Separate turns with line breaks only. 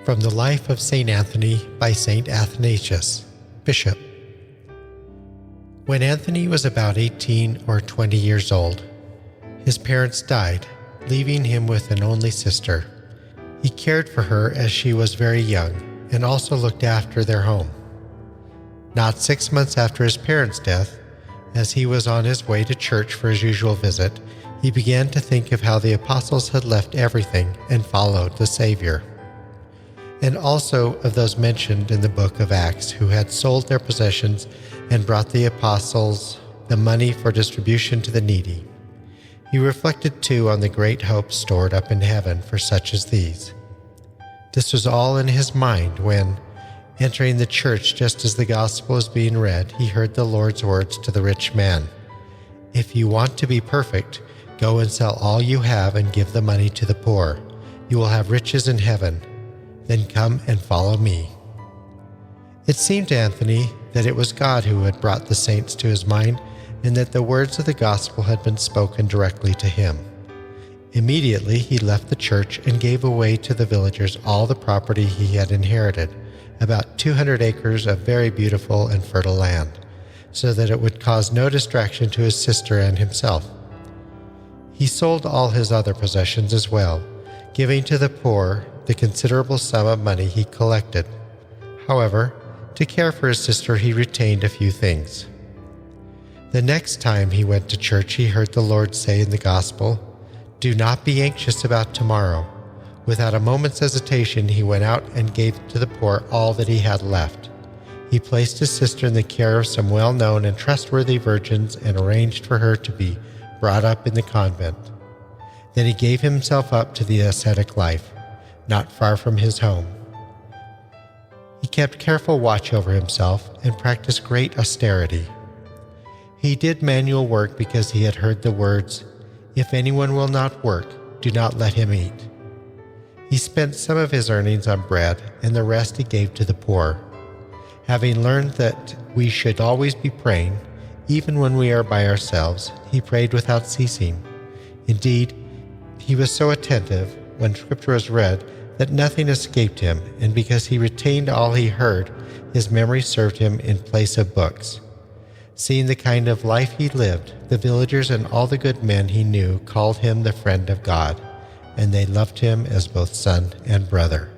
From the Life of St. Anthony by St. Anthanasius, Bishop. When Anthony was about 18 or 20 years old, his parents died, leaving him with an only sister. He cared for her as she was very young and also looked after their home. Not 6 months after his parents' death, as he was on his way to church for his usual visit, he began to think of how the apostles had left everything and followed the Savior, and also of those mentioned in the book of Acts who had sold their possessions and brought the apostles the money for distribution to the needy. He reflected too on the great hope stored up in heaven for such as these. This was all in his mind when, entering the church just as the gospel was being read, he heard the Lord's words to the rich man, "If you want to be perfect, go and sell all you have and give the money to the poor. You will have riches in heaven. Then come and follow me." It seemed to Anthony that it was God who had brought the saints to his mind and that the words of the gospel had been spoken directly to him. Immediately he left the church and gave away to the villagers all the property he had inherited, about 200 acres of very beautiful and fertile land, so that it would cause no distraction to his sister and himself. He sold all his other possessions as well, giving to the poor the considerable sum of money he collected. However, to care for his sister he retained a few things. The next time he went to church he heard the Lord say in the gospel, "Do not be anxious about tomorrow." Without a moment's hesitation he went out and gave to the poor all that he had left. He placed his sister in the care of some well-known and trustworthy virgins and arranged for her to be brought up in the convent. Then he gave himself up to the ascetic life, not far from his home. He kept careful watch over himself and practiced great austerity. He did manual work because he had heard the words, "If anyone will not work, do not let him eat." He spent some of his earnings on bread, and the rest he gave to the poor. Having learned that we should always be praying, even when we are by ourselves, he prayed without ceasing. Indeed, he was so attentive when Scripture was read that nothing escaped him, and because he retained all he heard, his memory served him in place of books. Seeing the kind of life he lived, the villagers and all the good men he knew called him the friend of God, and they loved him as both son and brother.